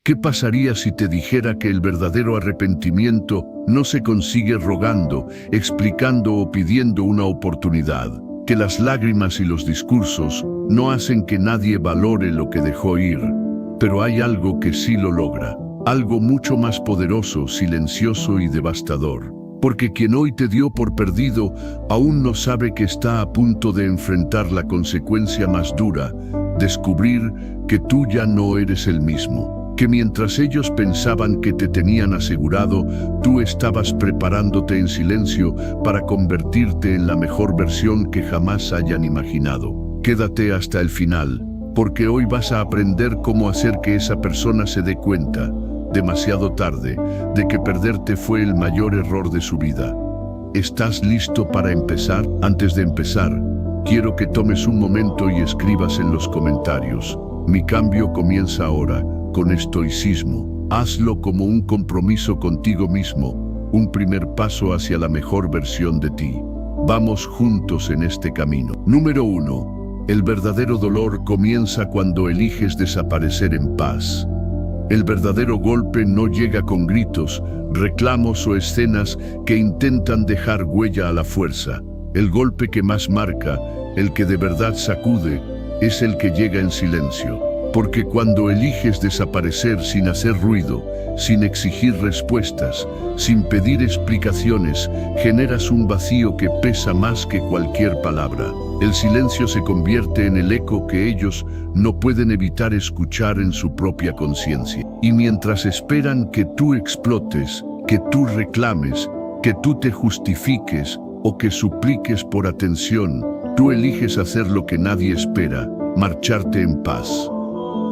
¿Qué pasaría si te dijera que el verdadero arrepentimiento no se consigue rogando, explicando o pidiendo una oportunidad? Que las lágrimas y los discursos no hacen que nadie valore lo que dejó ir. Pero hay algo que sí lo logra. Algo mucho más poderoso, silencioso y devastador. Porque quien hoy te dio por perdido aún no sabe que está a punto de enfrentar la consecuencia más dura, descubrir que tú ya no eres el mismo. Que mientras ellos pensaban que te tenían asegurado, tú estabas preparándote en silencio para convertirte en la mejor versión que jamás hayan imaginado. Quédate hasta el final, porque hoy vas a aprender cómo hacer que esa persona se dé cuenta, demasiado tarde, de que perderte fue el mayor error de su vida. ¿Estás listo para empezar? Antes de empezar, quiero que tomes un momento y escribas en los comentarios: mi cambio comienza ahora. Con estoicismo. Hazlo como un compromiso contigo mismo, un primer paso hacia la mejor versión de ti. Vamos juntos en este camino. Número 1. El verdadero dolor comienza cuando eliges desaparecer en paz. El verdadero golpe no llega con gritos, reclamos o escenas que intentan dejar huella a la fuerza. El golpe que más marca, el que de verdad sacude, es el que llega en silencio. Porque cuando eliges desaparecer sin hacer ruido, sin exigir respuestas, sin pedir explicaciones, generas un vacío que pesa más que cualquier palabra. El silencio se convierte en el eco que ellos no pueden evitar escuchar en su propia conciencia. Y mientras esperan que tú explotes, que tú reclames, que tú te justifiques o que supliques por atención, tú eliges hacer lo que nadie espera: marcharte en paz.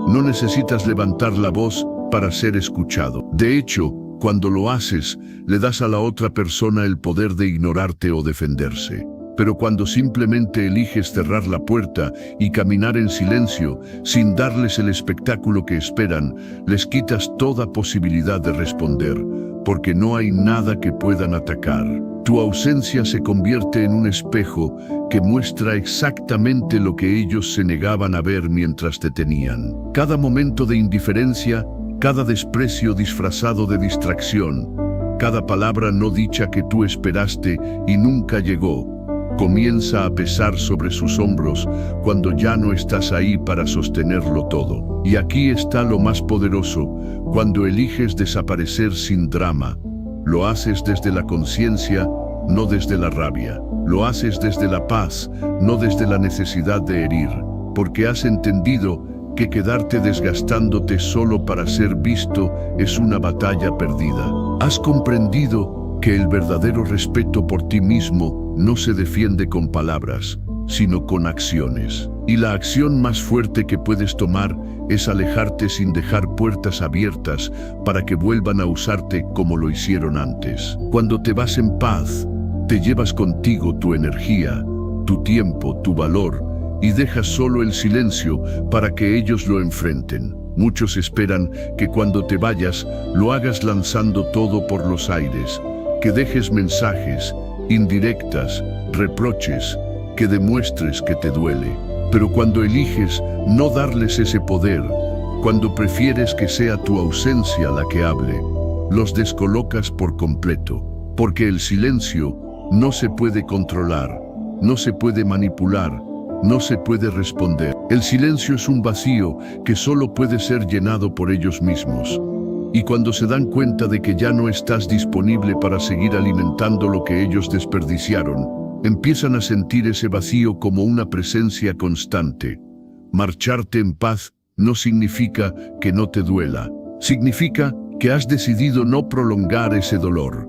No necesitas levantar la voz para ser escuchado. De hecho, cuando lo haces, le das a la otra persona el poder de ignorarte o defenderse. Pero cuando simplemente eliges cerrar la puerta y caminar en silencio, sin darles el espectáculo que esperan, les quitas toda posibilidad de responder, porque no hay nada que puedan atacar. Tu ausencia se convierte en un espejo que muestra exactamente lo que ellos se negaban a ver mientras te tenían. Cada momento de indiferencia, cada desprecio disfrazado de distracción, cada palabra no dicha que tú esperaste y nunca llegó, comienza a pesar sobre sus hombros cuando ya no estás ahí para sostenerlo todo. Y aquí está lo más poderoso: cuando eliges desaparecer sin drama, lo haces desde la conciencia, no desde la rabia. Lo haces desde la paz, no desde la necesidad de herir, porque has entendido que quedarte desgastándote solo para ser visto es una batalla perdida. Has comprendido que el verdadero respeto por ti mismo no se defiende con palabras, sino con acciones. Y la acción más fuerte que puedes tomar es alejarte sin dejar puertas abiertas para que vuelvan a usarte como lo hicieron antes. Cuando te vas en paz, te llevas contigo tu energía, tu tiempo, tu valor, y dejas solo el silencio para que ellos lo enfrenten. Muchos esperan que cuando te vayas, lo hagas lanzando todo por los aires, que dejes mensajes, indirectas, reproches, que demuestres que te duele. Pero cuando eliges no darles ese poder, cuando prefieres que sea tu ausencia la que hable, los descolocas por completo, porque el silencio no se puede controlar, no se puede manipular, no se puede responder. El silencio es un vacío que solo puede ser llenado por ellos mismos. Y cuando se dan cuenta de que ya no estás disponible para seguir alimentando lo que ellos desperdiciaron, empiezan a sentir ese vacío como una presencia constante. Marcharte en paz no significa que no te duela. Significa que has decidido no prolongar ese dolor.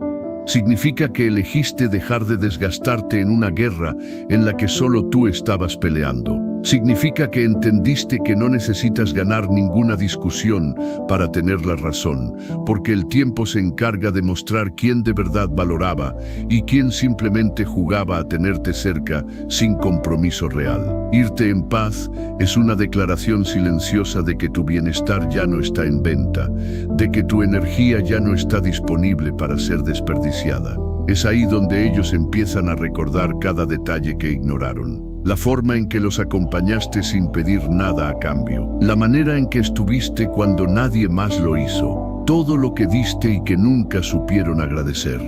Significa que elegiste dejar de desgastarte en una guerra en la que solo tú estabas peleando. Significa que entendiste que no necesitas ganar ninguna discusión para tener la razón, porque el tiempo se encarga de mostrar quién de verdad valoraba y quién simplemente jugaba a tenerte cerca sin compromiso real. Irte en paz es una declaración silenciosa de que tu bienestar ya no está en venta, de que tu energía ya no está disponible para ser desperdiciada. Es ahí donde ellos empiezan a recordar cada detalle que ignoraron. la forma en que los acompañaste sin pedir nada a cambio, la manera en que estuviste cuando nadie más lo hizo, todo lo que diste y que nunca supieron agradecer.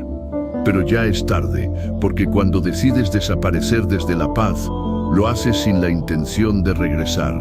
Pero ya es tarde, porque cuando decides desaparecer desde la paz, lo haces sin la intención de regresar.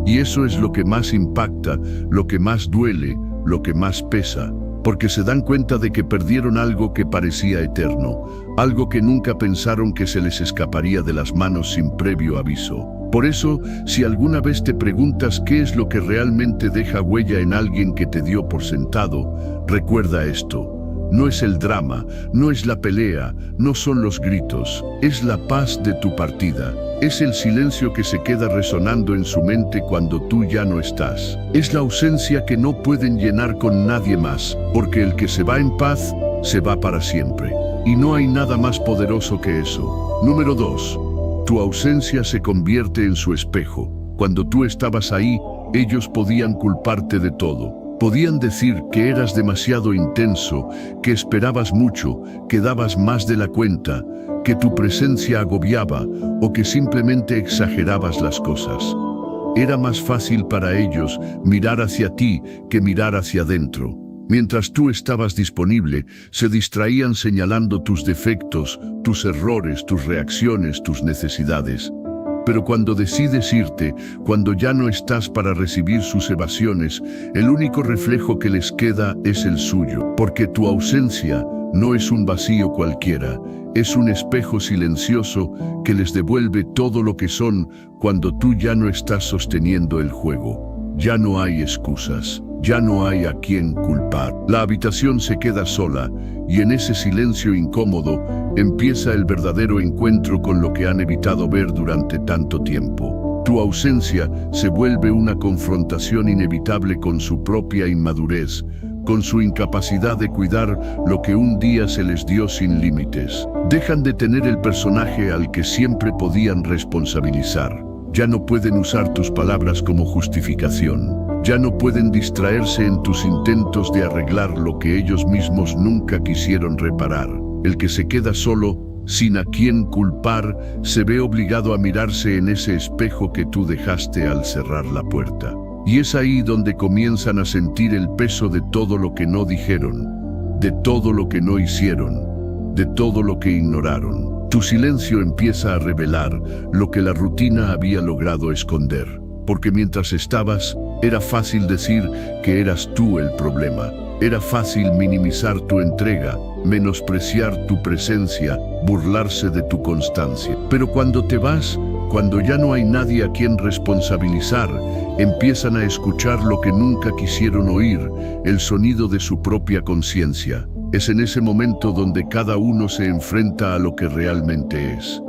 Y eso es lo que más impacta, lo que más duele, lo que más pesa, porque se dan cuenta de que perdieron algo que parecía eterno, algo que nunca pensaron que se les escaparía de las manos sin previo aviso. Por eso, si alguna vez te preguntas qué es lo que realmente deja huella en alguien que te dio por sentado, recuerda esto. No es el drama, no es la pelea, no son los gritos, es la paz de tu partida. Es el silencio que se queda resonando en su mente cuando tú ya no estás. Es la ausencia que no pueden llenar con nadie más, porque el que se va en paz, se va para siempre. Y no hay nada más poderoso que eso. Número 2. Tu ausencia se convierte en su espejo. Cuando tú estabas ahí, ellos podían culparte de todo. Podían decir que eras demasiado intenso, que esperabas mucho, que dabas más de la cuenta, que tu presencia agobiaba o que simplemente exagerabas las cosas. Era más fácil para ellos mirar hacia ti que mirar hacia adentro. Mientras tú estabas disponible, se distraían señalando tus defectos, tus errores, tus reacciones, tus necesidades. Pero cuando decides irte, cuando ya no estás para recibir sus evasiones, el único reflejo que les queda es el suyo. Porque tu ausencia no es un vacío cualquiera, es un espejo silencioso que les devuelve todo lo que son cuando tú ya no estás sosteniendo el juego. Ya no hay excusas, ya no hay a quien culpar. La habitación se queda sola y en ese silencio incómodo empieza el verdadero encuentro con lo que han evitado ver durante tanto tiempo. Tu ausencia se vuelve una confrontación inevitable con su propia inmadurez, con su incapacidad de cuidar lo que un día se les dio sin límites. Dejan de tener el personaje al que siempre podían responsabilizar. Ya no pueden usar tus palabras como justificación. Ya no pueden distraerse en tus intentos de arreglar lo que ellos mismos nunca quisieron reparar. El que se queda solo, sin a quien culpar, se ve obligado a mirarse en ese espejo que tú dejaste al cerrar la puerta. Y es ahí donde comienzan a sentir el peso de todo lo que no dijeron, de todo lo que no hicieron, de todo lo que ignoraron. Tu silencio empieza a revelar lo que la rutina había logrado esconder. Porque mientras estabas, era fácil decir que eras tú el problema. Era fácil minimizar tu entrega, menospreciar tu presencia, burlarse de tu constancia. Pero cuando te vas, cuando ya no hay nadie a quien responsabilizar, empiezan a escuchar lo que nunca quisieron oír, el sonido de su propia conciencia. Es en ese momento donde cada uno se enfrenta a lo que realmente es.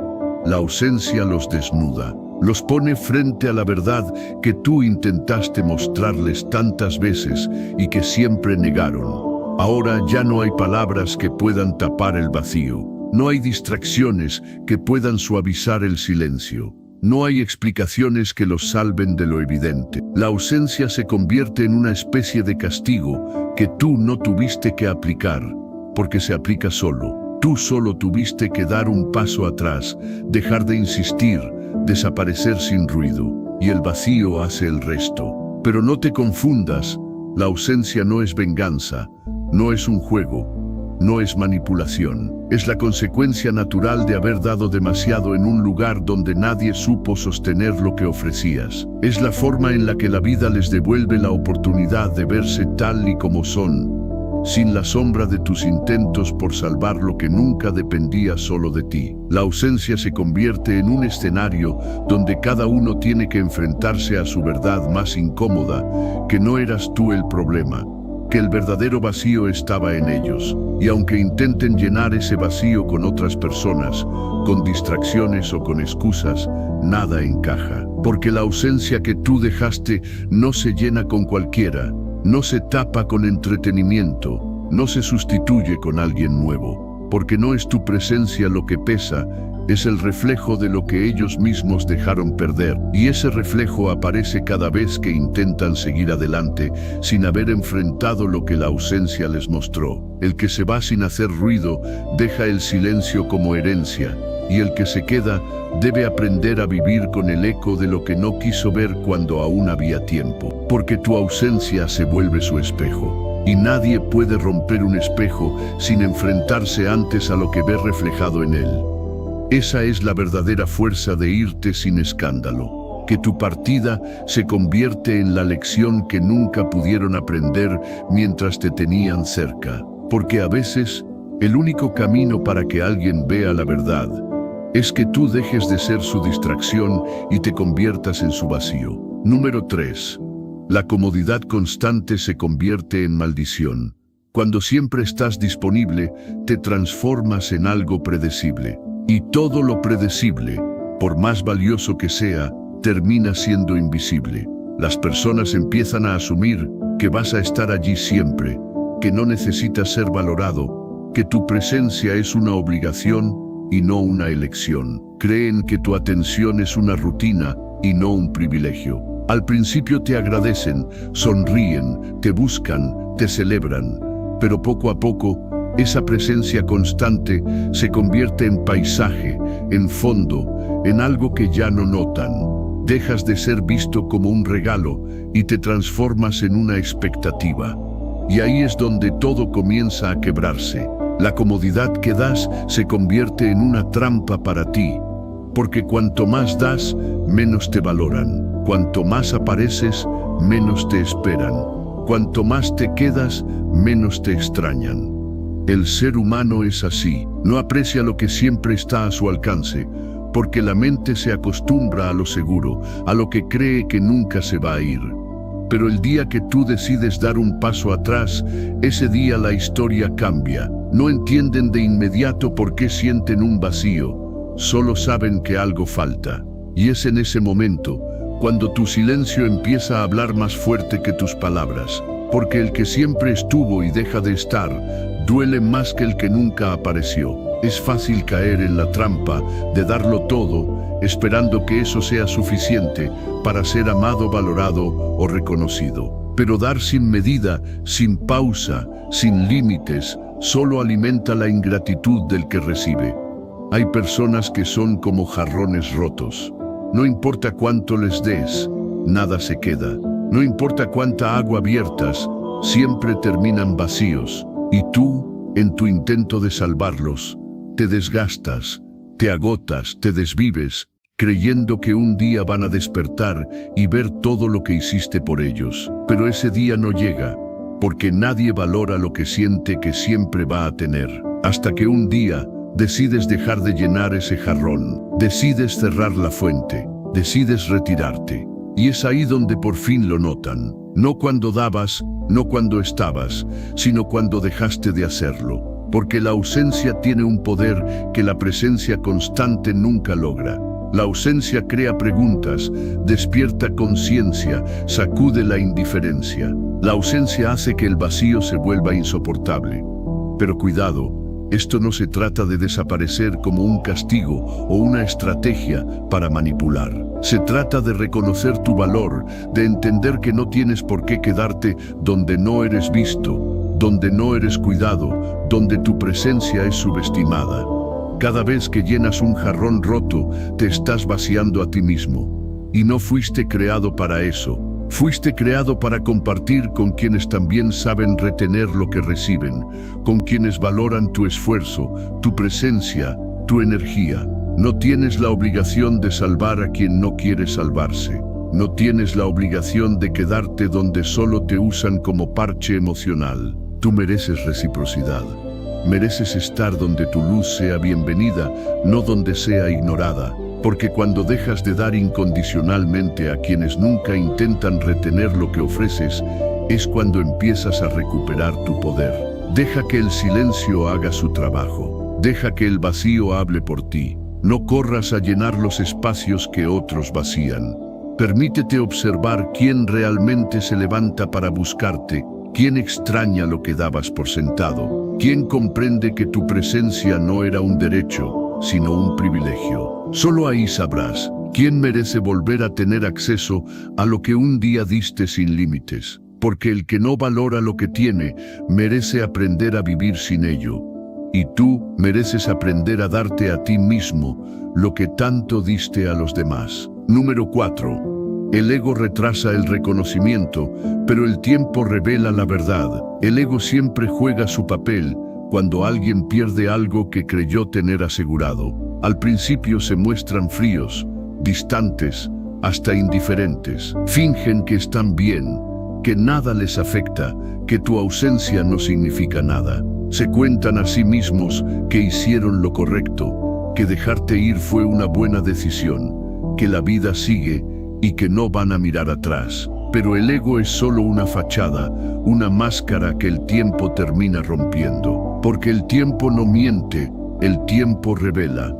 La ausencia los desnuda. Los pone frente a la verdad que tú intentaste mostrarles tantas veces y que siempre negaron. Ahora ya no hay palabras que puedan tapar el vacío. No hay distracciones que puedan suavizar el silencio. No hay explicaciones que los salven de lo evidente. La ausencia se convierte en una especie de castigo que tú no tuviste que aplicar, porque se aplica solo. Tú solo tuviste que dar un paso atrás, dejar de insistir, desaparecer sin ruido, y el vacío hace el resto. Pero no te confundas, la ausencia no es venganza, no es un juego, no es manipulación. Es la consecuencia natural de haber dado demasiado en un lugar donde nadie supo sostener lo que ofrecías. Es la forma en la que la vida les devuelve la oportunidad de verse tal y como son, sin la sombra de tus intentos por salvar lo que nunca dependía solo de ti. La ausencia se convierte en un escenario donde cada uno tiene que enfrentarse a su verdad más incómoda, que no eras tú el problema, que el verdadero vacío estaba en ellos. Y aunque intenten llenar ese vacío con otras personas, con distracciones o con excusas, nada encaja. Porque la ausencia que tú dejaste no se llena con cualquiera, no se tapa con entretenimiento, no se sustituye con alguien nuevo, porque no es tu presencia lo que pesa, es el reflejo de lo que ellos mismos dejaron perder, y ese reflejo aparece cada vez que intentan seguir adelante sin haber enfrentado lo que la ausencia les mostró. El que se va sin hacer ruido deja el silencio como herencia, y el que se queda debe aprender a vivir con el eco de lo que no quiso ver cuando aún había tiempo, porque tu ausencia se vuelve su espejo, y nadie puede romper un espejo sin enfrentarse antes a lo que ve reflejado en él. Esa es la verdadera fuerza de irte sin escándalo, que tu partida se convierte en la lección que nunca pudieron aprender mientras te tenían cerca, porque a veces el único camino para que alguien vea la verdad es que tú dejes de ser su distracción y te conviertas en su vacío. Número 3. La comodidad constante se convierte en maldición. Cuando siempre estás disponible, te transformas en algo predecible. Y todo lo predecible, por más valioso que sea, termina siendo invisible. Las personas empiezan a asumir que vas a estar allí siempre, que no necesitas ser valorado, que tu presencia es una obligación y no una elección. Creen que tu atención es una rutina y no un privilegio. Al principio te agradecen, sonríen, te buscan, te celebran, pero poco a poco, esa presencia constante se convierte en paisaje, en fondo, en algo que ya no notan. Dejas de ser visto como un regalo y te transformas en una expectativa. Y ahí es donde todo comienza a quebrarse. La comodidad que das se convierte en una trampa para ti, porque cuanto más das, menos te valoran. Cuanto más apareces, menos te esperan. Cuanto más te quedas, menos te extrañan. El ser humano es así, no aprecia lo que siempre está a su alcance, porque la mente se acostumbra a lo seguro, a lo que cree que nunca se va a ir. Pero el día que tú decides dar un paso atrás, ese día la historia cambia. No entienden de inmediato por qué sienten un vacío, solo saben que algo falta. Y es en ese momento, cuando tu silencio empieza a hablar más fuerte que tus palabras, porque el que siempre estuvo y deja de estar, duele más que el que nunca apareció. Es fácil caer en la trampa de darlo todo, esperando que eso sea suficiente para ser amado, valorado o reconocido. Pero dar sin medida, sin pausa, sin límites, solo alimenta la ingratitud del que recibe. Hay personas que son como jarrones rotos. No importa cuánto les des, nada se queda. No importa cuánta agua viertas, siempre terminan vacíos. Y tú, en tu intento de salvarlos, te desgastas, te agotas, te desvives, creyendo que un día van a despertar y ver todo lo que hiciste por ellos. Pero ese día no llega, porque nadie valora lo que siente que siempre va a tener. Hasta que un día decides dejar de llenar ese jarrón, decides cerrar la fuente, decides retirarte. Y es ahí donde por fin lo notan. No cuando dabas, no cuando estabas, sino cuando dejaste de hacerlo. Porque la ausencia tiene un poder que la presencia constante nunca logra. La ausencia crea preguntas, despierta conciencia, sacude la indiferencia. La ausencia hace que el vacío se vuelva insoportable. Pero cuidado, esto no se trata de desaparecer como un castigo o una estrategia para manipular. Se trata de reconocer tu valor, de entender que no tienes por qué quedarte donde no eres visto, donde no eres cuidado, donde tu presencia es subestimada. Cada vez que llenas un jarrón roto, te estás vaciando a ti mismo. Y no fuiste creado para eso. Fuiste creado para compartir con quienes también saben retener lo que reciben, con quienes valoran tu esfuerzo, tu presencia, tu energía. No tienes la obligación de salvar a quien no quiere salvarse. No tienes la obligación de quedarte donde solo te usan como parche emocional. Tú mereces reciprocidad. Mereces estar donde tu luz sea bienvenida, no donde sea ignorada. Porque cuando dejas de dar incondicionalmente a quienes nunca intentan retener lo que ofreces, es cuando empiezas a recuperar tu poder. Deja que el silencio haga su trabajo. Deja que el vacío hable por ti. No corras a llenar los espacios que otros vacían. Permítete observar quién realmente se levanta para buscarte, quién extraña lo que dabas por sentado, quién comprende que tu presencia no era un derecho, sino un privilegio. Solo ahí sabrás quién merece volver a tener acceso a lo que un día diste sin límites, porque el que no valora lo que tiene, merece aprender a vivir sin ello. y tú mereces aprender a darte a ti mismo lo que tanto diste a los demás. Número 4. El ego retrasa el reconocimiento, pero el tiempo revela la verdad. El ego siempre juega su papel cuando alguien pierde algo que creyó tener asegurado. Al principio se muestran fríos, distantes, hasta indiferentes. Fingen que están bien, que nada les afecta, que tu ausencia no significa nada. Se cuentan a sí mismos que hicieron lo correcto, que dejarte ir fue una buena decisión, que la vida sigue y que no van a mirar atrás. Pero el ego es solo una fachada, una máscara que el tiempo termina rompiendo. Porque el tiempo no miente, el tiempo revela.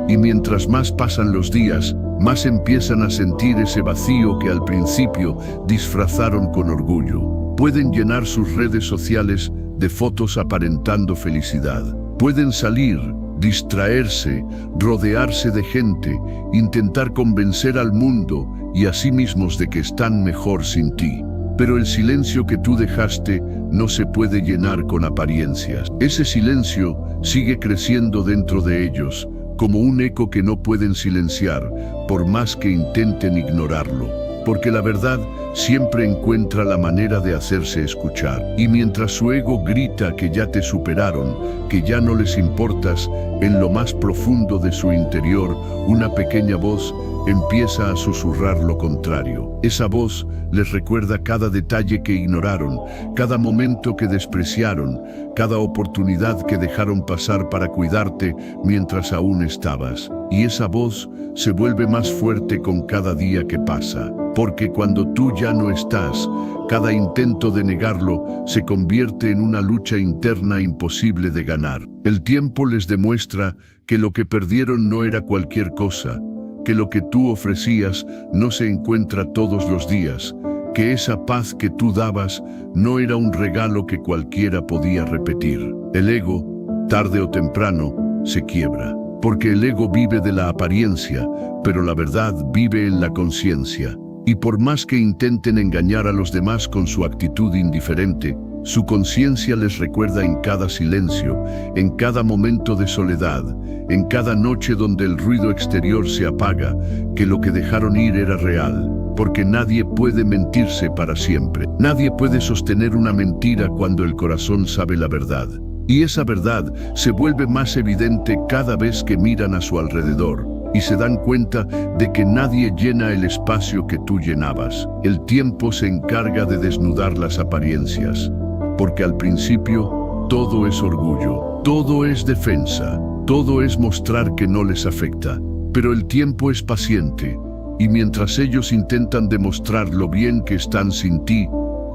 Y mientras más pasan los días, más empiezan a sentir ese vacío que al principio disfrazaron con orgullo. Pueden llenar sus redes sociales de fotos aparentando felicidad. Pueden salir, distraerse, rodearse de gente, intentar convencer al mundo y a sí mismos de que están mejor sin ti. Pero el silencio que tú dejaste no se puede llenar con apariencias. Ese silencio sigue creciendo dentro de ellos, como un eco que no pueden silenciar, por más que intenten ignorarlo. Porque la verdad siempre encuentra la manera de hacerse escuchar. Y mientras su ego grita que ya te superaron, que ya no les importas, en lo más profundo de su interior, una pequeña voz empieza a susurrar lo contrario. Esa voz les recuerda cada detalle que ignoraron, cada momento que despreciaron, cada oportunidad que dejaron pasar para cuidarte mientras aún estabas. Y esa voz se vuelve más fuerte con cada día que pasa, porque cuando tú ya no estás, cada intento de negarlo se convierte en una lucha interna imposible de ganar. El tiempo les demuestra que lo que perdieron no era cualquier cosa, que lo que tú ofrecías no se encuentra todos los días, que esa paz que tú dabas no era un regalo que cualquiera podía repetir. El ego, tarde o temprano, se quiebra, porque el ego vive de la apariencia, pero la verdad vive en la conciencia. Y por más que intenten engañar a los demás con su actitud indiferente, su conciencia les recuerda en cada silencio, en cada momento de soledad, en cada noche donde el ruido exterior se apaga, que lo que dejaron ir era real. Porque nadie puede mentirse para siempre. Nadie puede sostener una mentira cuando el corazón sabe la verdad. Y esa verdad se vuelve más evidente cada vez que miran a su alrededor y se dan cuenta de que nadie llena el espacio que tú llenabas. El tiempo se encarga de desnudar las apariencias, porque al principio todo es orgullo, todo es defensa, todo es mostrar que no les afecta. Pero el tiempo es paciente. Y mientras ellos intentan demostrar lo bien que están sin ti,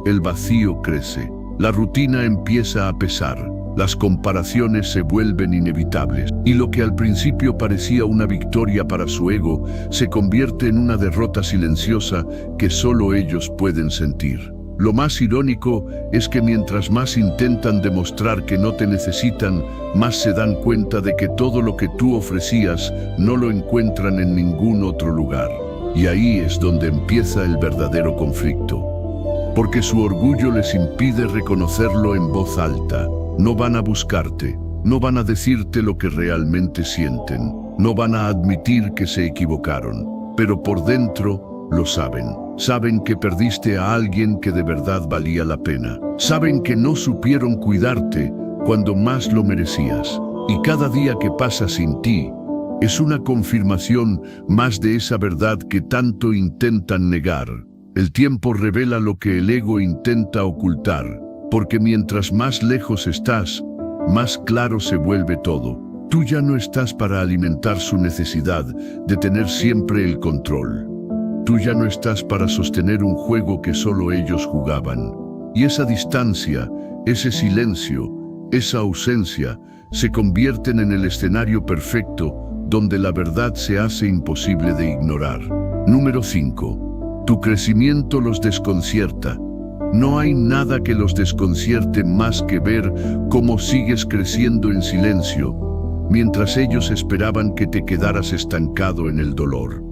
el vacío crece. La rutina empieza a pesar. Las comparaciones se vuelven inevitables. Y lo que al principio parecía una victoria para su ego, se convierte en una derrota silenciosa que solo ellos pueden sentir. Lo más irónico es que mientras más intentan demostrar que no te necesitan, más se dan cuenta de que todo lo que tú ofrecías no lo encuentran en ningún otro lugar. Y ahí es donde empieza el verdadero conflicto. Porque su orgullo les impide reconocerlo en voz alta. No van a buscarte, no van a decirte lo que realmente sienten, no van a admitir que se equivocaron, pero por dentro lo saben. Saben que perdiste a alguien que de verdad valía la pena. Saben que no supieron cuidarte cuando más lo merecías. Y cada día que pasa sin ti, es una confirmación más de esa verdad que tanto intentan negar. El tiempo revela lo que el ego intenta ocultar, porque mientras más lejos estás, más claro se vuelve todo. Tú ya no estás para alimentar su necesidad de tener siempre el control. Tú ya no estás para sostener un juego que solo ellos jugaban. Y esa distancia, ese silencio, esa ausencia, se convierten en el escenario perfecto donde la verdad se hace imposible de ignorar. Número 5. Tu crecimiento los desconcierta. No hay nada que los desconcierte más que ver cómo sigues creciendo en silencio, mientras ellos esperaban que te quedaras estancado en el dolor.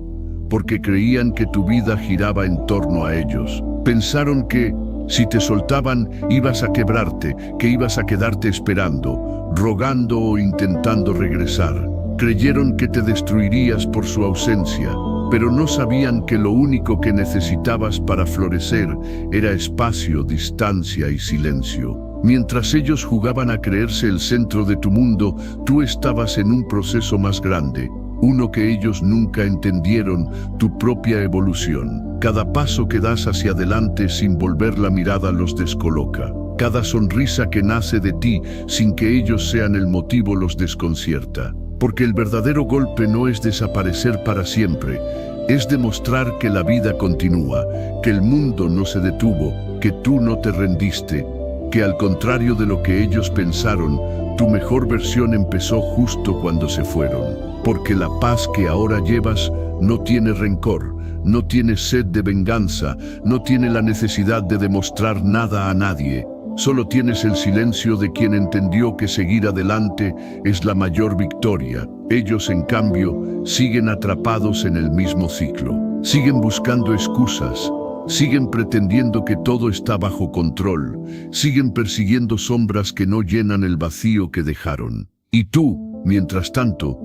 Porque creían que tu vida giraba en torno a ellos. Pensaron que, Si te soltaban, ibas a quebrarte, que ibas a quedarte esperando, rogando o intentando regresar. Creyeron que te destruirías por su ausencia, pero no sabían que lo único que necesitabas para florecer era espacio, distancia y silencio. Mientras ellos jugaban a creerse el centro de tu mundo, tú estabas en un proceso más grande, uno que ellos nunca entendieron, tu propia evolución. Cada paso que das hacia adelante sin volver la mirada los descoloca. Cada sonrisa que nace de ti sin que ellos sean el motivo los desconcierta. Porque el verdadero golpe no es desaparecer para siempre, es demostrar que la vida continúa, que el mundo no se detuvo, que tú no te rendiste, que al contrario de lo que ellos pensaron, tu mejor versión empezó justo cuando se fueron. Porque la paz que ahora llevas no tiene rencor, no tiene sed de venganza, no tiene la necesidad de demostrar nada a nadie. Solo tienes el silencio de quien entendió que seguir adelante es la mayor victoria. Ellos, en cambio, siguen atrapados en el mismo ciclo. Siguen buscando excusas, siguen pretendiendo que todo está bajo control, siguen persiguiendo sombras que no llenan el vacío que dejaron. Y tú, mientras tanto,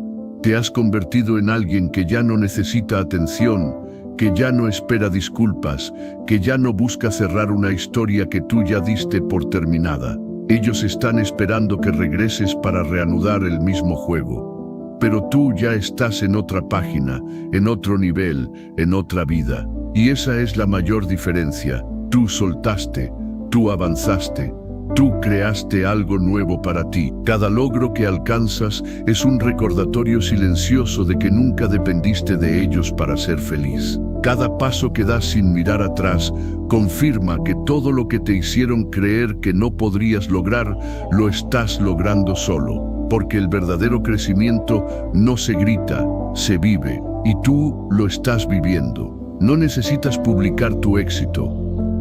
te has convertido en alguien que ya no necesita atención, que ya no espera disculpas, que ya no busca cerrar una historia que tú ya diste por terminada. Ellos están esperando que regreses para reanudar el mismo juego. Pero tú ya estás en otra página, en otro nivel, en otra vida. Y esa es la mayor diferencia. Tú soltaste, tú avanzaste, tú creaste algo nuevo para ti. Cada logro que alcanzas es un recordatorio silencioso de que nunca dependiste de ellos para ser feliz. Cada paso que das sin mirar atrás confirma que todo lo que te hicieron creer que no podrías lograr, lo estás logrando solo. Porque el verdadero crecimiento no se grita, se vive, y tú lo estás viviendo. No necesitas publicar tu éxito,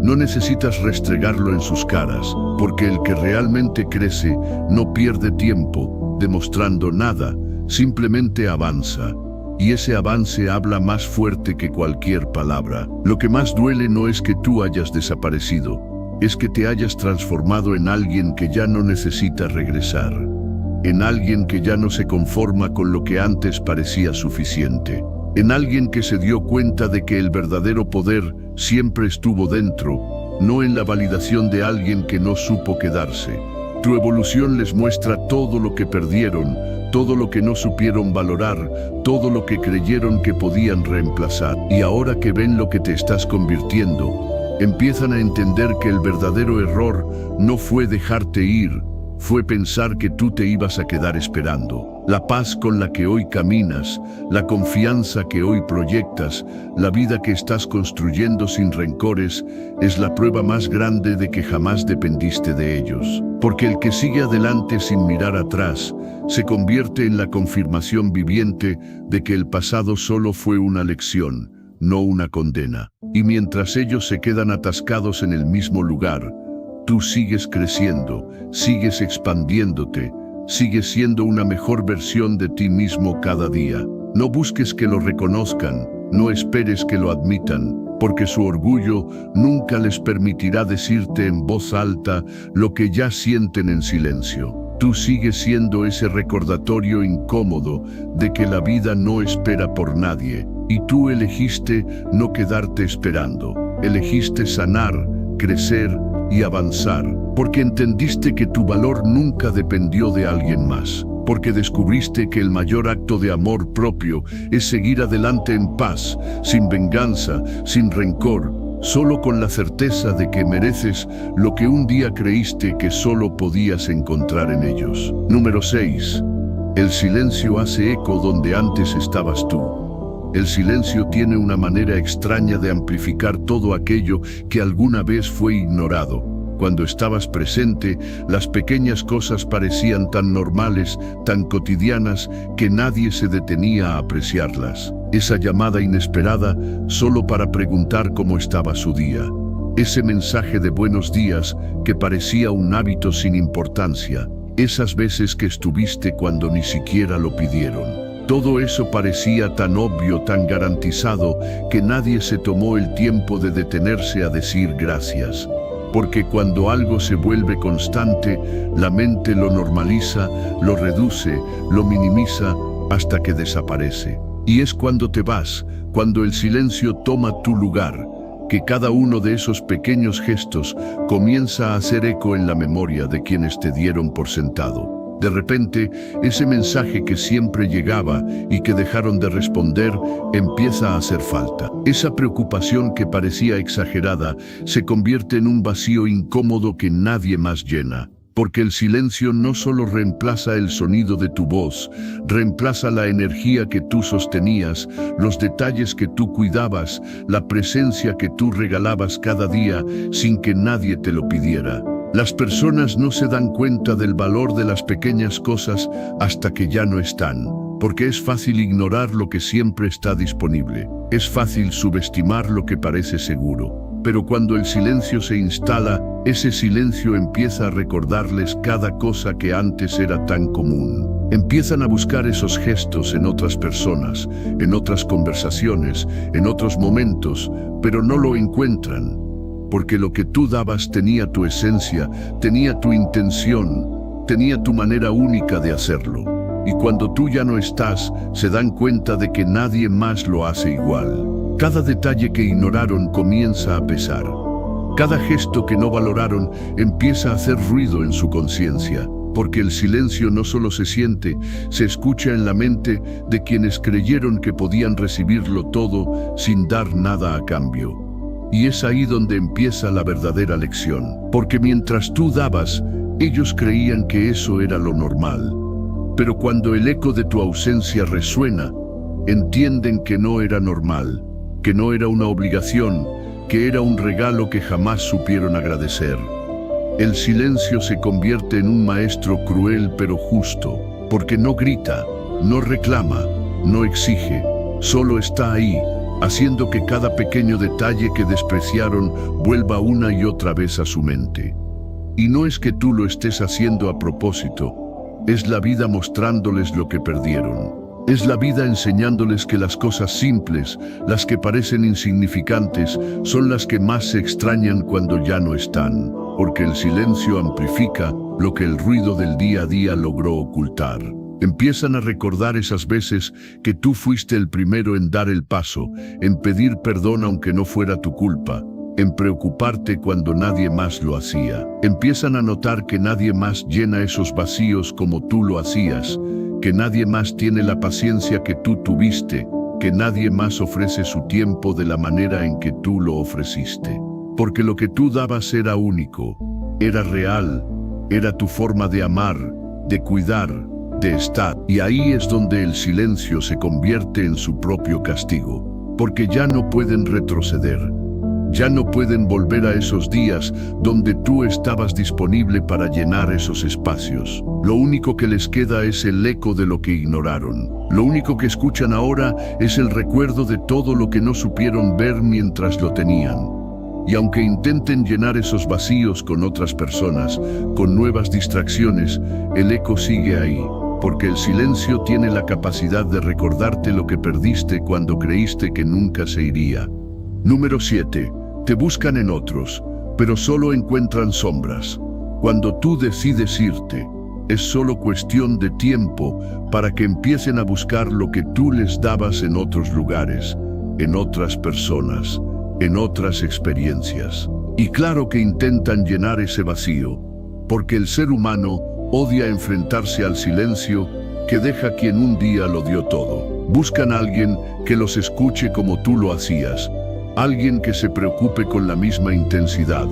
no necesitas restregarlo en sus caras, porque el que realmente crece no pierde tiempo demostrando nada, simplemente avanza. Y ese avance habla más fuerte que cualquier palabra. Lo que más duele no es que tú hayas desaparecido, es que te hayas transformado en alguien que ya no necesita regresar, en alguien que ya no se conforma con lo que antes parecía suficiente, en alguien que se dio cuenta de que el verdadero poder siempre estuvo dentro, no en la validación de alguien que no supo quedarse. Tu evolución les muestra todo lo que perdieron, todo lo que no supieron valorar, todo lo que creyeron que podían reemplazar. Y ahora que ven lo que te estás convirtiendo, empiezan a entender que el verdadero error no fue dejarte ir, fue pensar que tú te ibas a quedar esperando. La paz con la que hoy caminas, la confianza que hoy proyectas, la vida que estás construyendo sin rencores, es la prueba más grande de que jamás dependiste de ellos. Porque el que sigue adelante sin mirar atrás, se convierte en la confirmación viviente de que el pasado solo fue una lección, no una condena. Y mientras ellos se quedan atascados en el mismo lugar, tú sigues creciendo, sigues expandiéndote, sigues siendo una mejor versión de ti mismo cada día. No busques que lo reconozcan, no esperes que lo admitan, porque su orgullo nunca les permitirá decirte en voz alta lo que ya sienten en silencio. Tú sigues siendo ese recordatorio incómodo de que la vida no espera por nadie, y tú elegiste no quedarte esperando. Elegiste sanar, crecer y avanzar, porque entendiste que tu valor nunca dependió de alguien más, porque descubriste que el mayor acto de amor propio es seguir adelante en paz, sin venganza, sin rencor, solo con la certeza de que mereces lo que un día creíste que solo podías encontrar en ellos. Número 6. El silencio hace eco donde antes estabas tú. El silencio tiene una manera extraña de amplificar todo aquello que alguna vez fue ignorado. Cuando estabas presente, las pequeñas cosas parecían tan normales, tan cotidianas, que nadie se detenía a apreciarlas. Esa llamada inesperada solo para preguntar cómo estaba su día. Ese mensaje de buenos días que parecía un hábito sin importancia. Esas veces que estuviste cuando ni siquiera lo pidieron. Todo eso parecía tan obvio, tan garantizado, que nadie se tomó el tiempo de detenerse a decir gracias. porque cuando algo se vuelve constante, la mente lo normaliza, lo reduce, lo minimiza hasta que desaparece. Y es cuando te vas, cuando el silencio toma tu lugar, que cada uno de esos pequeños gestos comienza a hacer eco en la memoria de quienes te dieron por sentado. De repente, ese mensaje que siempre llegaba y que dejaron de responder empieza a hacer falta. Esa preocupación que parecía exagerada se convierte en un vacío incómodo que nadie más llena. Porque el silencio no solo reemplaza el sonido de tu voz, reemplaza la energía que tú sostenías, los detalles que tú cuidabas, la presencia que tú regalabas cada día sin que nadie te lo pidiera. Las personas no se dan cuenta del valor de las pequeñas cosas hasta que ya no están, porque es fácil ignorar lo que siempre está disponible. Es fácil subestimar lo que parece seguro. Pero cuando el silencio se instala, ese silencio empieza a recordarles cada cosa que antes era tan común. Empiezan a buscar esos gestos en otras personas, en otras conversaciones, en otros momentos, pero no lo encuentran. Porque lo que tú dabas tenía tu esencia, tenía tu intención, tenía tu manera única de hacerlo. Y cuando tú ya no estás, se dan cuenta de que nadie más lo hace igual. Cada detalle que ignoraron comienza a pesar. Cada gesto que no valoraron empieza a hacer ruido en su conciencia, porque el silencio no solo se siente, se escucha en la mente de quienes creyeron que podían recibirlo todo sin dar nada a cambio. Y es ahí donde empieza la verdadera lección, porque mientras tú dabas, ellos creían que eso era lo normal. Pero cuando el eco de tu ausencia resuena, entienden que no era normal, que no era una obligación, que era un regalo que jamás supieron agradecer. El silencio se convierte en un maestro cruel pero justo, porque no grita, no reclama, no exige, solo está ahí, haciendo que cada pequeño detalle que despreciaron vuelva una y otra vez a su mente. Y no es que tú lo estés haciendo a propósito, es la vida mostrándoles lo que perdieron. Es la vida enseñándoles que las cosas simples, las que parecen insignificantes, son las que más se extrañan cuando ya no están, porque el silencio amplifica lo que el ruido del día a día logró ocultar. Empiezan a recordar esas veces que tú fuiste el primero en dar el paso, en pedir perdón aunque no fuera tu culpa, en preocuparte cuando nadie más lo hacía. Empiezan a notar que nadie más llena esos vacíos como tú lo hacías, que nadie más tiene la paciencia que tú tuviste, que nadie más ofrece su tiempo de la manera en que tú lo ofreciste. Porque lo que tú dabas era único, era real, era tu forma de amar, de cuidar, de estar. Y ahí es donde el silencio se convierte en su propio castigo, porque ya no pueden retroceder. Ya no pueden volver a esos días donde tú estabas disponible para llenar esos espacios. Lo único que les queda es el eco de lo que ignoraron. Lo único que escuchan ahora es el recuerdo de todo lo que no supieron ver mientras lo tenían. Y aunque intenten llenar esos vacíos con otras personas, con nuevas distracciones, el eco sigue ahí. Porque el silencio tiene la capacidad de recordarte lo que perdiste cuando creíste que nunca se iría. Número 7. Te buscan en otros, pero solo encuentran sombras. Cuando tú decides irte, es solo cuestión de tiempo para que empiecen a buscar lo que tú les dabas en otros lugares, en otras personas, en otras experiencias. Y claro que intentan llenar ese vacío, porque el ser humano odia enfrentarse al silencio que deja quien un día lo dio todo. Buscan a alguien que los escuche como tú lo hacías, alguien que se preocupe con la misma intensidad,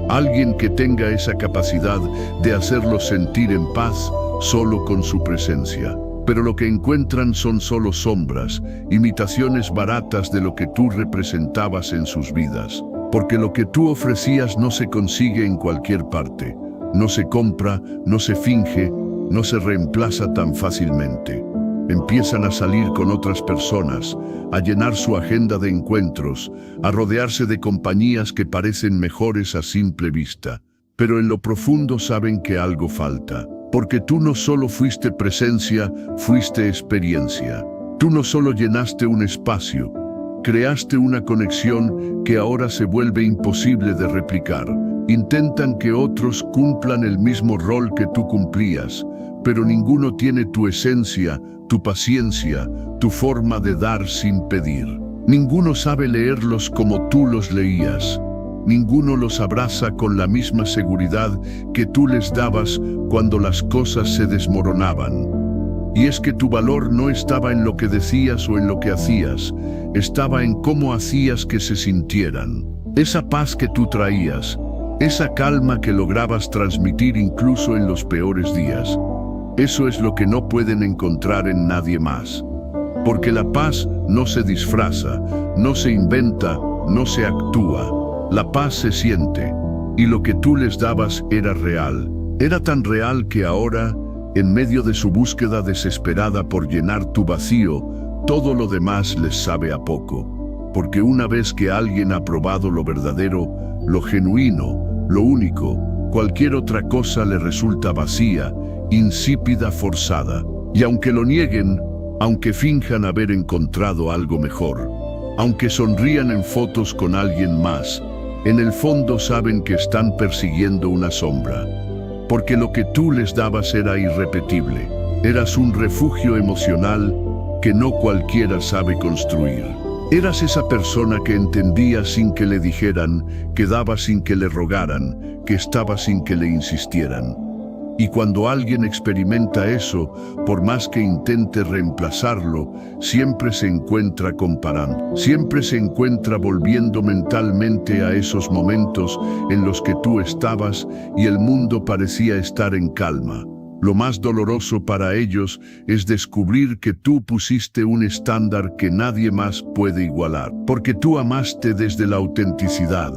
alguien que tenga esa capacidad de hacerlos sentir en paz solo con su presencia. Pero lo que encuentran son solo sombras, imitaciones baratas de lo que tú representabas en sus vidas. Porque lo que tú ofrecías no se consigue en cualquier parte, no se compra, no se finge, no se reemplaza tan fácilmente. Empiezan a salir con otras personas, a llenar su agenda de encuentros, a rodearse de compañías que parecen mejores a simple vista. Pero en lo profundo saben que algo falta, porque tú no solo fuiste presencia, fuiste experiencia. Tú no solo llenaste un espacio, creaste una conexión que ahora se vuelve imposible de replicar. Intentan que otros cumplan el mismo rol que tú cumplías, pero ninguno tiene tu esencia, tu paciencia, tu forma de dar sin pedir. Ninguno sabe leerlos como tú los leías. Ninguno los abraza con la misma seguridad que tú les dabas cuando las cosas se desmoronaban. Y es que tu valor no estaba en lo que decías o en lo que hacías, estaba en cómo hacías que se sintieran. Esa paz que tú traías, esa calma que lograbas transmitir incluso en los peores días, eso es lo que no pueden encontrar en nadie más. Porque la paz no se disfraza, no se inventa, no se actúa. La paz se siente, y lo que tú les dabas era real. Era tan real que ahora, en medio de su búsqueda desesperada por llenar tu vacío, todo lo demás les sabe a poco. Porque una vez que alguien ha probado lo verdadero, lo genuino, lo único, cualquier otra cosa le resulta vacía, insípida, forzada. Y aunque lo nieguen, aunque finjan haber encontrado algo mejor, aunque sonrían en fotos con alguien más, en el fondo saben que están persiguiendo una sombra. Porque lo que tú les dabas era irrepetible. Eras un refugio emocional que no cualquiera sabe construir. Eras esa persona que entendía sin que le dijeran, que daba sin que le rogaran, que estaba sin que le insistieran. Y cuando alguien experimenta eso, por más que intente reemplazarlo, siempre se encuentra comparando. Siempre se encuentra volviendo mentalmente a esos momentos en los que tú estabas y el mundo parecía estar en calma. Lo más doloroso para ellos es descubrir que tú pusiste un estándar que nadie más puede igualar. Porque tú amaste desde la autenticidad,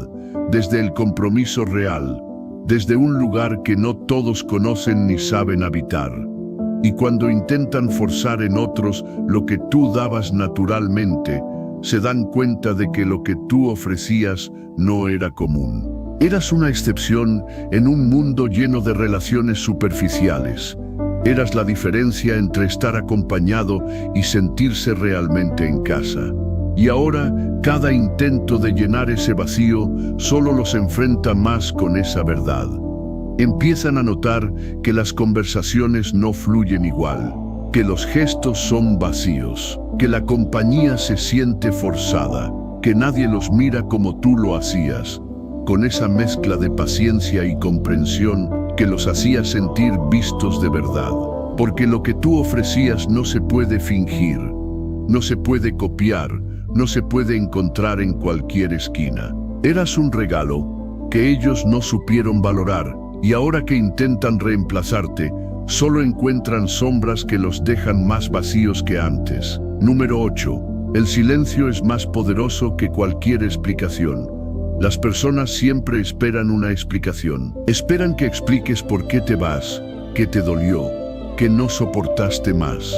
desde el compromiso real, desde un lugar que no todos conocen ni saben habitar. Y cuando intentan forzar en otros lo que tú dabas naturalmente, se dan cuenta de que lo que tú ofrecías no era común. Eras una excepción en un mundo lleno de relaciones superficiales. Eras la diferencia entre estar acompañado y sentirse realmente en casa. Y ahora, cada intento de llenar ese vacío solo los enfrenta más con esa verdad. Empiezan a notar que las conversaciones no fluyen igual, que los gestos son vacíos, que la compañía se siente forzada, que nadie los mira como tú lo hacías, con esa mezcla de paciencia y comprensión que los hacía sentir vistos de verdad. Porque lo que tú ofrecías no se puede fingir, no se puede copiar, no se puede encontrar en cualquier esquina. Eras un regalo que ellos no supieron valorar, y ahora que intentan reemplazarte, solo encuentran sombras que los dejan más vacíos que antes. Número 8. El silencio es más poderoso que cualquier explicación. Las personas siempre esperan una explicación. Esperan que expliques por qué te vas, qué te dolió, que no soportaste más.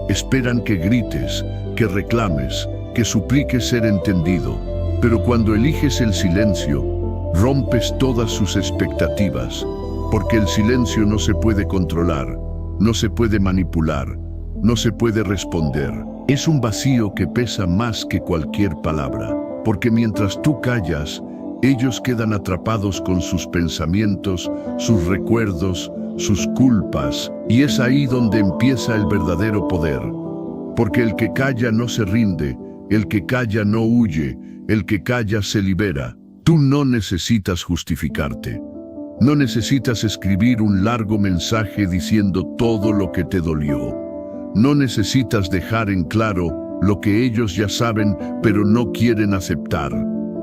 Esperan que grites, que reclames, que supliques ser entendido. Pero cuando eliges el silencio, rompes todas sus expectativas. Porque el silencio no se puede controlar, no se puede manipular, no se puede responder. Es un vacío que pesa más que cualquier palabra. Porque mientras tú callas, ellos quedan atrapados con sus pensamientos, sus recuerdos, sus culpas, y es ahí donde empieza el verdadero poder. Porque el que calla no se rinde, el que calla no huye, el que calla se libera. Tú no necesitas justificarte. No necesitas escribir un largo mensaje diciendo todo lo que te dolió. No necesitas dejar en claro lo que ellos ya saben, pero no quieren aceptar.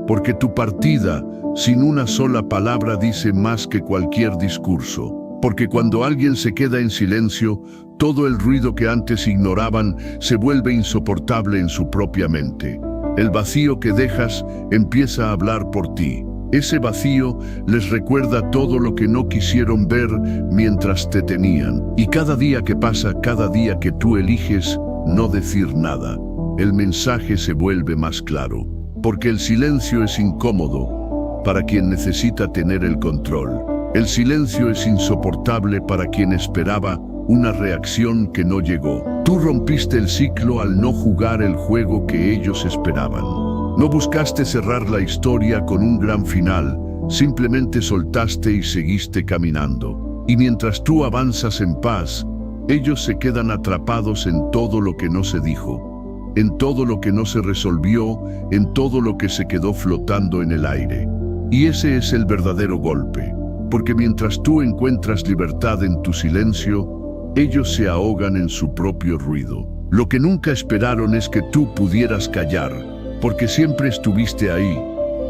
Porque tu partida, sin una sola palabra, dice más que cualquier discurso. Porque cuando alguien se queda en silencio, todo el ruido que antes ignoraban se vuelve insoportable en su propia mente. El vacío que dejas empieza a hablar por ti. Ese vacío les recuerda todo lo que no quisieron ver mientras te tenían. Y cada día que pasa, cada día que tú eliges no decir nada, el mensaje se vuelve más claro. Porque el silencio es incómodo para quien necesita tener el control. El silencio es insoportable para quien esperaba una reacción que no llegó. Tú rompiste el ciclo al no jugar el juego que ellos esperaban. No buscaste cerrar la historia con un gran final, simplemente soltaste y seguiste caminando. Y mientras tú avanzas en paz, ellos se quedan atrapados en todo lo que no se dijo, en todo lo que no se resolvió, en todo lo que se quedó flotando en el aire. Y ese es el verdadero golpe, porque mientras tú encuentras libertad en tu silencio, ellos se ahogan en su propio ruido. Lo que nunca esperaron es que tú pudieras callar, porque siempre estuviste ahí,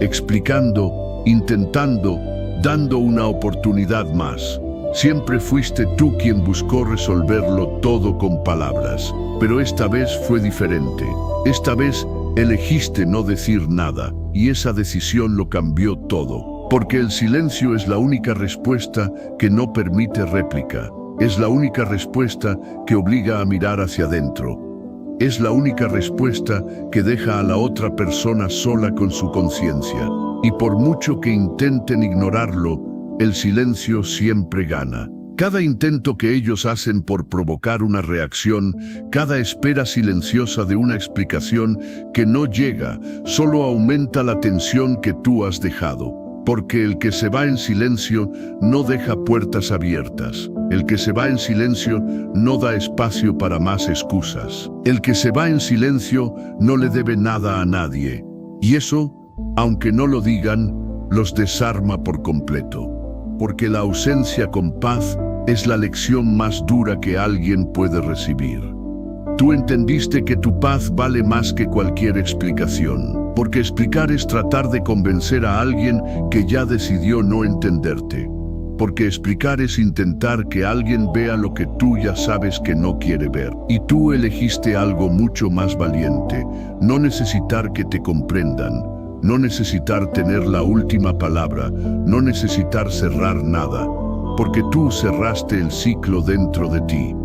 explicando, intentando, dando una oportunidad más. Siempre fuiste tú quien buscó resolverlo todo con palabras, pero esta vez fue diferente. Esta vez elegiste no decir nada, y esa decisión lo cambió todo. Porque el silencio es la única respuesta que no permite réplica. Es la única respuesta que obliga a mirar hacia adentro. Es la única respuesta que deja a la otra persona sola con su conciencia. Y por mucho que intenten ignorarlo, el silencio siempre gana. Cada intento que ellos hacen por provocar una reacción, cada espera silenciosa de una explicación que no llega, solo aumenta la tensión que tú has dejado. Porque el que se va en silencio no deja puertas abiertas. El que se va en silencio no da espacio para más excusas. El que se va en silencio no le debe nada a nadie. Y eso, aunque no lo digan, los desarma por completo. Porque la ausencia con paz es la lección más dura que alguien puede recibir. Tú entendiste que tu paz vale más que cualquier explicación, porque explicar es tratar de convencer a alguien que ya decidió no entenderte. Porque explicar es intentar que alguien vea lo que tú ya sabes que no quiere ver. Y tú elegiste algo mucho más valiente, no necesitar que te comprendan, no necesitar tener la última palabra, no necesitar cerrar nada, porque tú cerraste el ciclo dentro de ti,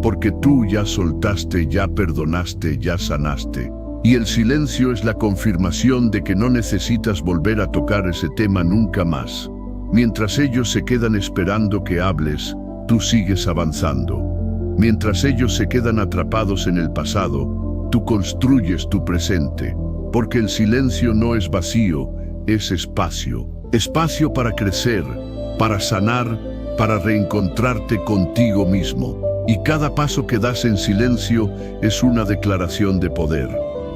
porque tú ya soltaste, ya perdonaste, ya sanaste. Y el silencio es la confirmación de que no necesitas volver a tocar ese tema nunca más. Mientras ellos se quedan esperando que hables, tú sigues avanzando. Mientras ellos se quedan atrapados en el pasado, tú construyes tu presente. Porque el silencio no es vacío, es espacio. Espacio para crecer, para sanar, para reencontrarte contigo mismo. Y cada paso que das en silencio es una declaración de poder.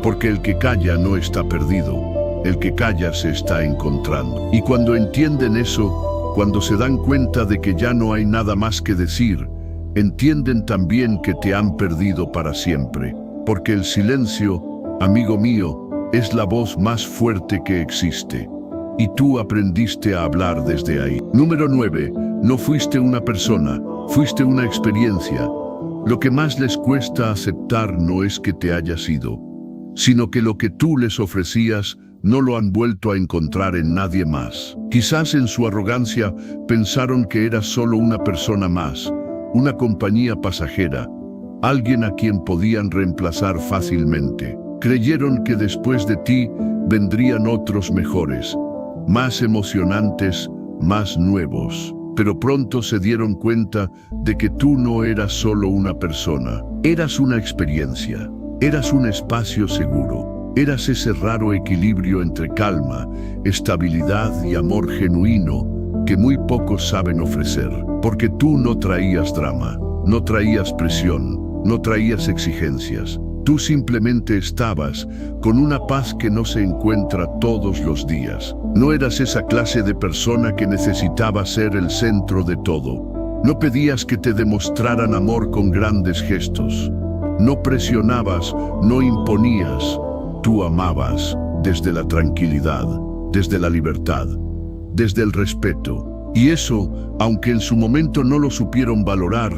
Porque el que calla no está perdido, el que calla se está encontrando. Y cuando entienden eso, cuando se dan cuenta de que ya no hay nada más que decir, entienden también que te han perdido para siempre. Porque el silencio, amigo mío, es la voz más fuerte que existe. Y tú aprendiste a hablar desde ahí. Número 9. No fuiste una persona, fuiste una experiencia. Lo que más les cuesta aceptar no es que te hayas ido, sino que lo que tú les ofrecías no lo han vuelto a encontrar en nadie más. Quizás en su arrogancia pensaron que eras solo una persona más, una compañía pasajera, alguien a quien podían reemplazar fácilmente. Creyeron que después de ti vendrían otros mejores, más emocionantes, más nuevos. Pero pronto se dieron cuenta de que tú no eras solo una persona, eras una experiencia, eras un espacio seguro, eras ese raro equilibrio entre calma, estabilidad y amor genuino que muy pocos saben ofrecer. Porque tú no traías drama, no traías presión, no traías exigencias. Tú simplemente estabas con una paz que no se encuentra todos los días. No eras esa clase de persona que necesitaba ser el centro de todo. No pedías que te demostraran amor con grandes gestos. No presionabas, no imponías. Tú amabas desde la tranquilidad, desde la libertad, desde el respeto. Y eso, aunque en su momento no lo supieron valorar,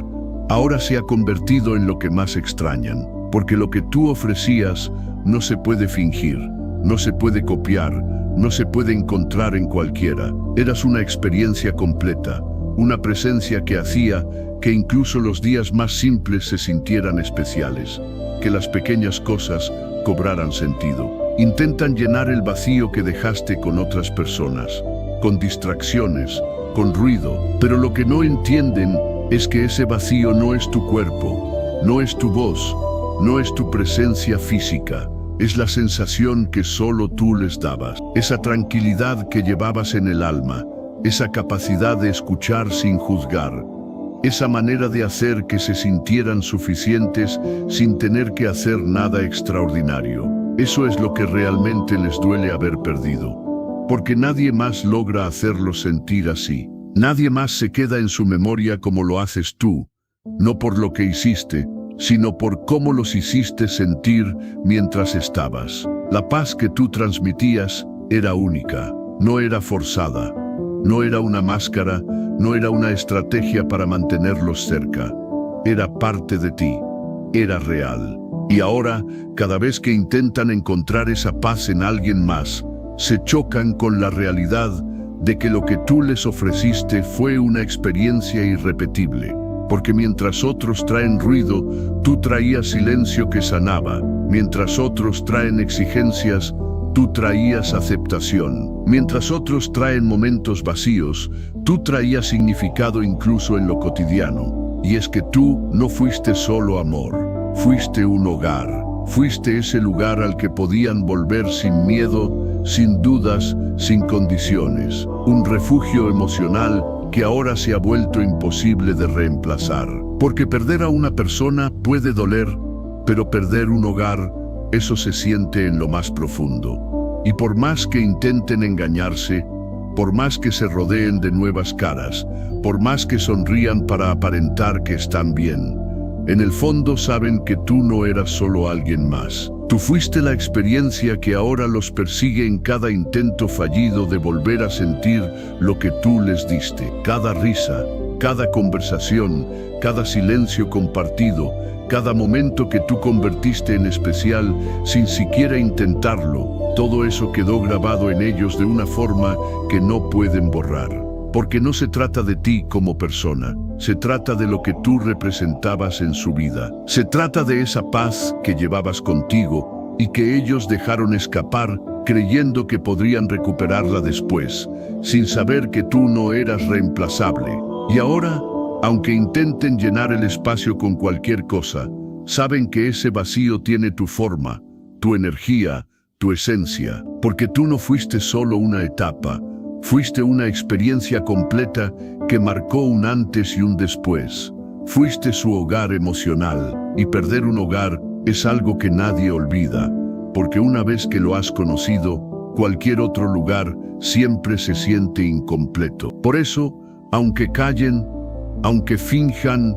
ahora se ha convertido en lo que más extrañan. Porque lo que tú ofrecías no se puede fingir, no se puede copiar, no se puede encontrar en cualquiera. Eras una experiencia completa, una presencia que hacía que incluso los días más simples se sintieran especiales, que las pequeñas cosas cobraran sentido. Intentan llenar el vacío que dejaste con otras personas, con distracciones, con ruido, pero lo que no entienden es que ese vacío no es tu cuerpo, no es tu voz, no es tu presencia física, es la sensación que solo tú les dabas, esa tranquilidad que llevabas en el alma, esa capacidad de escuchar sin juzgar, esa manera de hacer que se sintieran suficientes sin tener que hacer nada extraordinario. Eso es lo que realmente les duele haber perdido, porque nadie más logra hacerlos sentir así. Nadie más se queda en su memoria como lo haces tú, no por lo que hiciste, sino por cómo los hiciste sentir mientras estabas. La paz que tú transmitías era única, no era forzada, no era una máscara, no era una estrategia para mantenerlos cerca. Era parte de ti, era real. Y ahora, cada vez que intentan encontrar esa paz en alguien más, se chocan con la realidad de que lo que tú les ofreciste fue una experiencia irrepetible. Porque mientras otros traen ruido, tú traías silencio que sanaba. Mientras otros traen exigencias, tú traías aceptación. Mientras otros traen momentos vacíos, tú traías significado incluso en lo cotidiano. Y es que tú no fuiste solo amor, fuiste un hogar. Fuiste ese lugar al que podían volver sin miedo, sin dudas, sin condiciones. Un refugio emocional que ahora se ha vuelto imposible de reemplazar. Porque perder a una persona puede doler, pero perder un hogar, eso se siente en lo más profundo. Y por más que intenten engañarse, por más que se rodeen de nuevas caras, por más que sonrían para aparentar que están bien, en el fondo saben que tú no eras solo alguien más. Tú fuiste la experiencia que ahora los persigue en cada intento fallido de volver a sentir lo que tú les diste. Cada risa, cada conversación, cada silencio compartido, cada momento que tú convertiste en especial sin siquiera intentarlo, todo eso quedó grabado en ellos de una forma que no pueden borrar. Porque no se trata de ti como persona, se trata de lo que tú representabas en su vida. Se trata de esa paz que llevabas contigo y que ellos dejaron escapar creyendo que podrían recuperarla después, sin saber que tú no eras reemplazable. Y ahora, aunque intenten llenar el espacio con cualquier cosa, saben que ese vacío tiene tu forma, tu energía, tu esencia, porque tú no fuiste solo una etapa, fuiste una experiencia completa que marcó un antes y un después. Fuiste su hogar emocional, y perder un hogar es algo que nadie olvida, porque una vez que lo has conocido, cualquier otro lugar siempre se siente incompleto. Por eso, aunque callen, aunque finjan,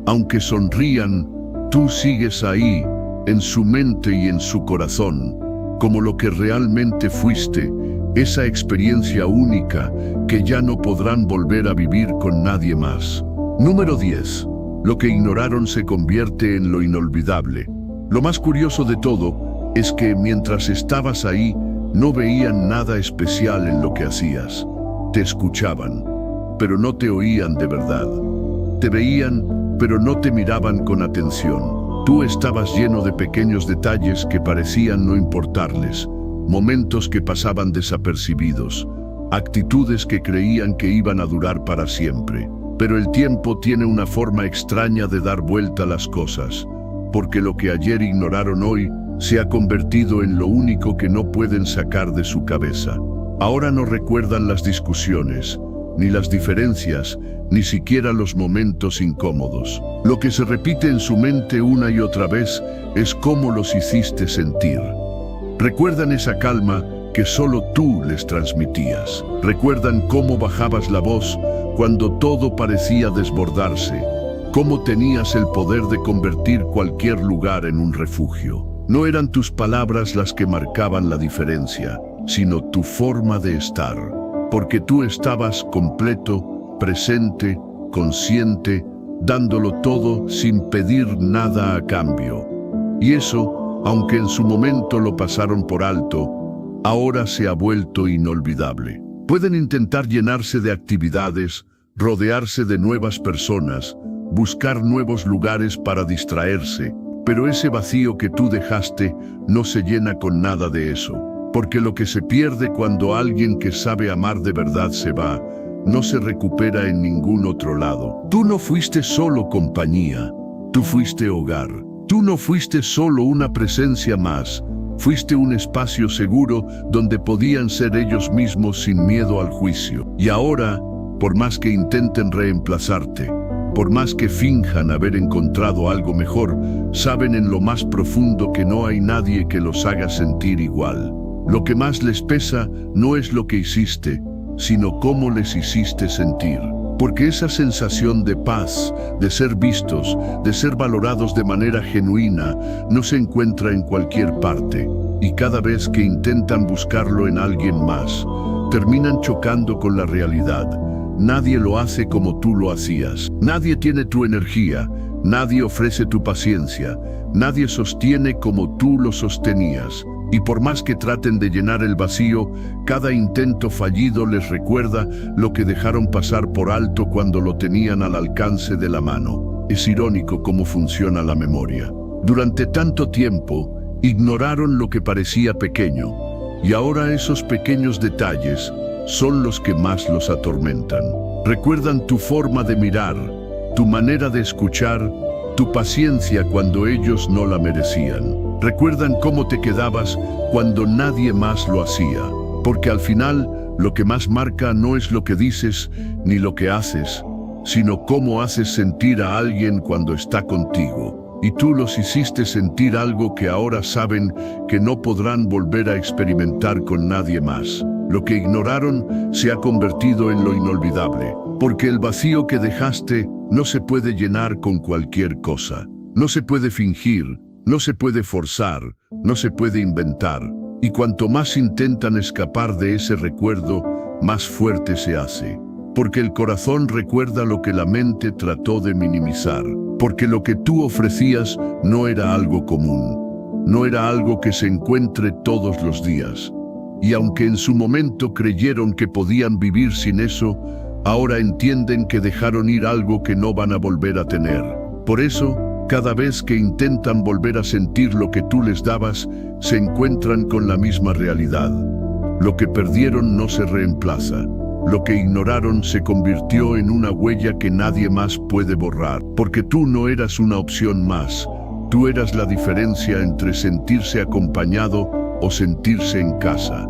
aunque sonrían, tú sigues ahí, en su mente y en su corazón, como lo que realmente fuiste, esa experiencia única que ya no podrán volver a vivir con nadie más. Número 10. Lo que ignoraron se convierte en lo inolvidable. Lo más curioso de todo es que mientras estabas ahí, no veían nada especial en lo que hacías. Te escuchaban, pero no te oían de verdad. Te veían, pero no te miraban con atención. Tú estabas lleno de pequeños detalles que parecían no importarles, momentos que pasaban desapercibidos, actitudes que creían que iban a durar para siempre. Pero el tiempo tiene una forma extraña de dar vuelta a las cosas, porque lo que ayer ignoraron hoy se ha convertido en lo único que no pueden sacar de su cabeza. Ahora no recuerdan las discusiones, ni las diferencias, ni siquiera los momentos incómodos. Lo que se repite en su mente una y otra vez es cómo los hiciste sentir. Recuerdan esa calma que solo tú les transmitías. Recuerdan cómo bajabas la voz cuando todo parecía desbordarse, cómo tenías el poder de convertir cualquier lugar en un refugio. No eran tus palabras las que marcaban la diferencia, sino tu forma de estar, porque tú estabas completo, presente, consciente, dándolo todo sin pedir nada a cambio. Y eso, aunque en su momento lo pasaron por alto, ahora se ha vuelto inolvidable. Pueden intentar llenarse de actividades, rodearse de nuevas personas, buscar nuevos lugares para distraerse, pero ese vacío que tú dejaste no se llena con nada de eso, porque lo que se pierde cuando alguien que sabe amar de verdad se va, no se recupera en ningún otro lado. Tú no fuiste solo compañía, tú fuiste hogar. Tú no fuiste solo una presencia más, Fuiste un espacio seguro donde podían ser ellos mismos sin miedo al juicio. Y ahora, por más que intenten reemplazarte, por más que finjan haber encontrado algo mejor, saben en lo más profundo que no hay nadie que los haga sentir igual. Lo que más les pesa no es lo que hiciste, sino cómo les hiciste sentir. Porque esa sensación de paz, de ser vistos, de ser valorados de manera genuina, no se encuentra en cualquier parte. Y cada vez que intentan buscarlo en alguien más, terminan chocando con la realidad. Nadie lo hace como tú lo hacías. Nadie tiene tu energía, nadie ofrece tu paciencia, nadie sostiene como tú lo sostenías. Y por más que traten de llenar el vacío, cada intento fallido les recuerda lo que dejaron pasar por alto cuando lo tenían al alcance de la mano. Es irónico cómo funciona la memoria. Durante tanto tiempo, ignoraron lo que parecía pequeño, y ahora esos pequeños detalles son los que más los atormentan. Recuerdan tu forma de mirar, tu manera de escuchar, tu paciencia cuando ellos no la merecían. Recuerdan cómo te quedabas cuando nadie más lo hacía, porque al final lo que más marca no es lo que dices ni lo que haces, sino cómo haces sentir a alguien cuando está contigo. Y tú los hiciste sentir algo que ahora saben que no podrán volver a experimentar con nadie más. Lo que ignoraron se ha convertido en lo inolvidable, porque el vacío que dejaste no se puede llenar con cualquier cosa. No se puede fingir, no se puede forzar, no se puede inventar. Y cuanto más intentan escapar de ese recuerdo, más fuerte se hace. Porque el corazón recuerda lo que la mente trató de minimizar. Porque lo que tú ofrecías no era algo común. No era algo que se encuentre todos los días. Y aunque en su momento creyeron que podían vivir sin eso, ahora entienden que dejaron ir algo que no van a volver a tener. Por eso, cada vez que intentan volver a sentir lo que tú les dabas, se encuentran con la misma realidad. Lo que perdieron no se reemplaza. Lo que ignoraron se convirtió en una huella que nadie más puede borrar. Porque tú no eras una opción más. Tú eras la diferencia entre sentirse acompañado o sentirse en casa.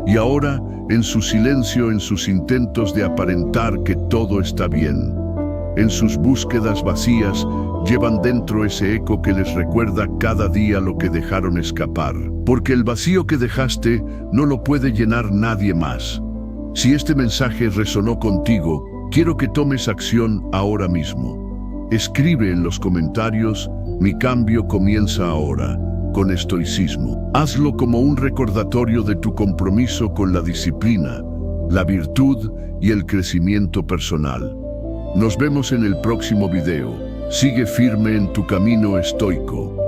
Y ahora, en su silencio, en sus intentos de aparentar que todo está bien, en sus búsquedas vacías, llevan dentro ese eco que les recuerda cada día lo que dejaron escapar. Porque el vacío que dejaste no lo puede llenar nadie más. Si este mensaje resonó contigo, quiero que tomes acción ahora mismo. Escribe en los comentarios: mi cambio comienza ahora, con estoicismo. Hazlo como un recordatorio de tu compromiso con la disciplina, la virtud y el crecimiento personal. Nos vemos en el próximo video. Sigue firme en tu camino estoico.